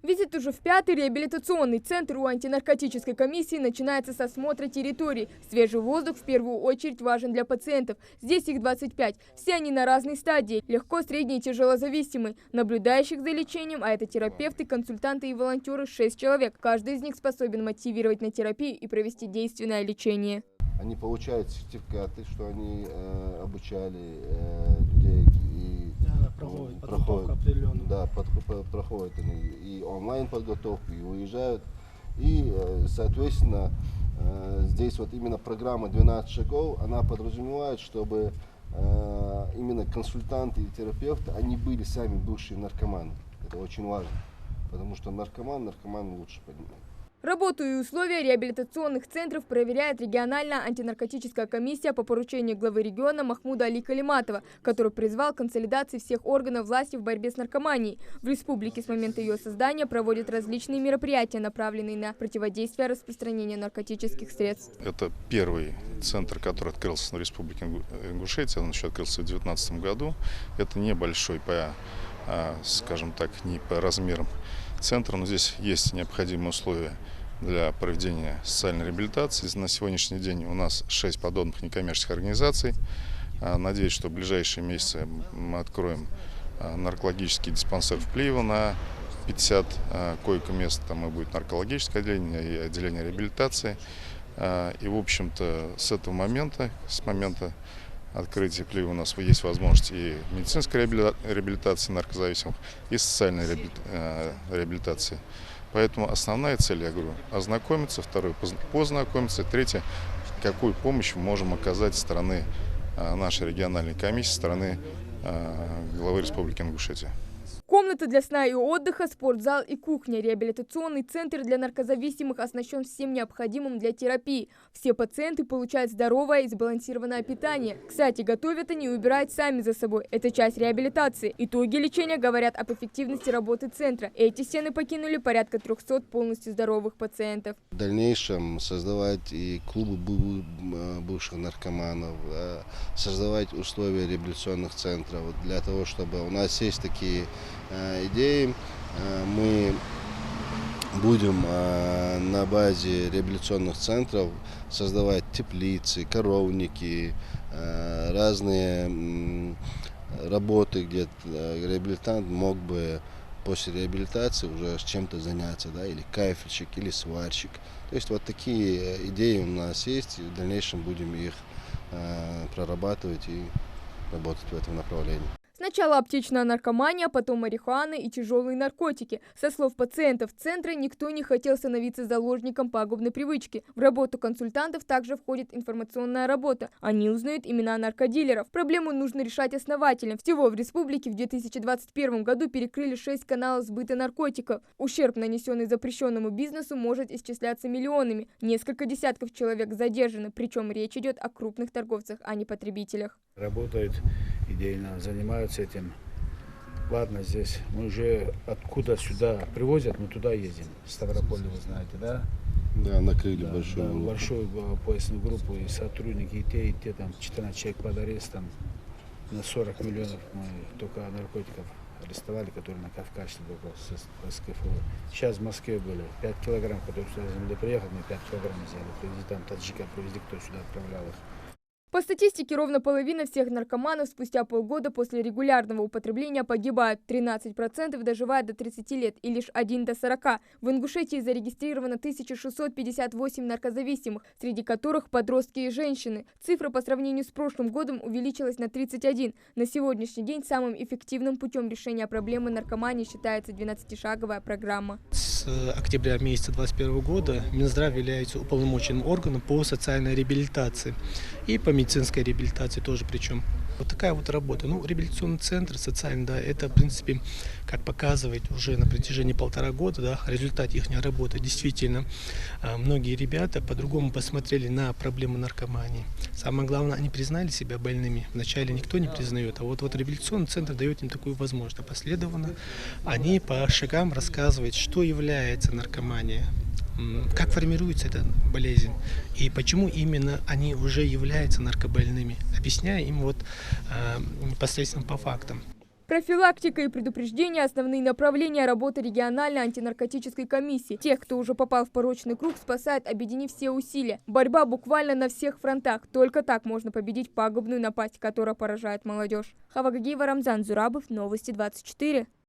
Визит уже в 5-й реабилитационный центр у антинаркотической комиссии начинается с осмотра территории. Свежий воздух в первую очередь важен для пациентов. Здесь их 25. Все они на разной стадии. Легко, средне и тяжелозависимые. Наблюдающих за лечением, а это терапевты, консультанты и волонтеры 6 человек. Каждый из них способен мотивировать на терапию и провести действенное лечение. Они получают сертификаты, что они обучали людей и проходят они и онлайн подготовку, и уезжают. И, соответственно, здесь вот именно программа 12 шагов, она подразумевает, чтобы именно консультанты и терапевты, они были сами бывшие наркоманы. Это очень важно, потому что наркоман лучше понимает. Работу и условия реабилитационных центров проверяет региональная антинаркотическая комиссия по поручению главы региона Махмуда Али Калиматова, который призвал к консолидации всех органов власти в борьбе с наркоманией. В республике с момента ее создания проводят различные мероприятия, направленные на противодействие распространению наркотических средств. Это первый центр, который открылся на республике Ингушетия. Он еще открылся в 2019 году. Это небольшой, скажем так, не по размерам центр, но здесь есть необходимые условия для проведения социальной реабилитации. На сегодняшний день у нас 6 подобных некоммерческих организаций. Надеюсь, что в ближайшие месяцы мы откроем наркологический диспансер в Плиево на 50 койко-мест. Там и будет наркологическое отделение и отделение реабилитации. И, в общем-то, с момента открытия Плиева у нас есть возможность и медицинской реабилитации наркозависимых, и социальной реабилитации. Поэтому основная цель, я говорю, ознакомиться, второе, познакомиться, третье, какую помощь мы можем оказать со стороны нашей региональной комиссии, со стороны главы Республики Ингушетия. Комната для сна и отдыха, спортзал и кухня. Реабилитационный центр для наркозависимых оснащен всем необходимым для терапии. Все пациенты получают здоровое и сбалансированное питание. Кстати, готовят они и убирают сами за собой. Это часть реабилитации. Итоги лечения говорят об эффективности работы центра. Эти стены покинули порядка 300 полностью здоровых пациентов. В дальнейшем создавать и клубы бывших наркоманов, создавать условия реабилитационных центров для того, чтобы у нас есть такие идеи. Мы будем на базе реабилитационных центров создавать теплицы, коровники, разные работы, где реабилитант мог бы после реабилитации уже чем-то заняться, да, или кафельщик, или сварщик. То есть вот такие идеи у нас есть, и в дальнейшем будем их прорабатывать и работать в этом направлении. Сначала аптечная наркомания, потом марихуана и тяжелые наркотики. Со слов пациентов центра, никто не хотел становиться заложником пагубной привычки. В работу консультантов также входит информационная работа. Они узнают имена наркодилеров. Проблему нужно решать основательно. Всего в республике в 2021 году перекрыли 6 каналов сбыта наркотиков. Ущерб, нанесенный запрещенному бизнесу, может исчисляться миллионами. Несколько десятков человек задержаны. Причем речь идет о крупных торговцах, а не потребителях. Работают идейно, занимаются этим. Ладно, здесь мы уже откуда сюда привозят, мы туда ездим. Ставрополь, вы знаете, да? Да, накрыли большую поясную группу, и сотрудники, и те, там 14 человек под арестом. На 40 миллионов мы только наркотиков арестовали, которые на Кавказе с СКФО. Сейчас в Москве были 5 килограмм, которые сюда земли приехали, мы 5 килограмм взяли. Привезли там таджика, привезли, кто сюда отправлял их. По статистике, ровно половина всех наркоманов спустя полгода после регулярного употребления погибают. 13% доживают до 30 лет и лишь 1 до 40. В Ингушетии зарегистрировано 1658 наркозависимых, среди которых подростки и женщины. Цифра по сравнению с прошлым годом увеличилась на 31. На сегодняшний день самым эффективным путем решения проблемы наркомании считается 12-шаговая программа. С октября месяца 2021 года Минздрав является уполномоченным органом по социальной реабилитации и по медицинской реабилитации тоже причем. Вот такая вот работа. Ну, реабилитационный центр социальный, да, это, в принципе, как показывает уже на протяжении 1,5 года, да, результат их работы. Действительно, многие ребята по-другому посмотрели на проблему наркомании. Самое главное, они признали себя больными. Вначале никто не признает, а вот реабилитационный центр дает им такую возможность. Последовательно они по шагам рассказывают, что является наркомания, как формируется эта болезнь и почему именно они уже являются наркобольными, объясняя им непосредственно по фактам. Профилактика и предупреждение – основные направления работы региональной антинаркотической комиссии. Тех, кто уже попал в порочный круг, спасает, объединив все усилия. Борьба буквально на всех фронтах. Только так можно победить пагубную напасть, которая поражает молодежь. Хава Гагиева, Рамзан Зурабов, Новости 24.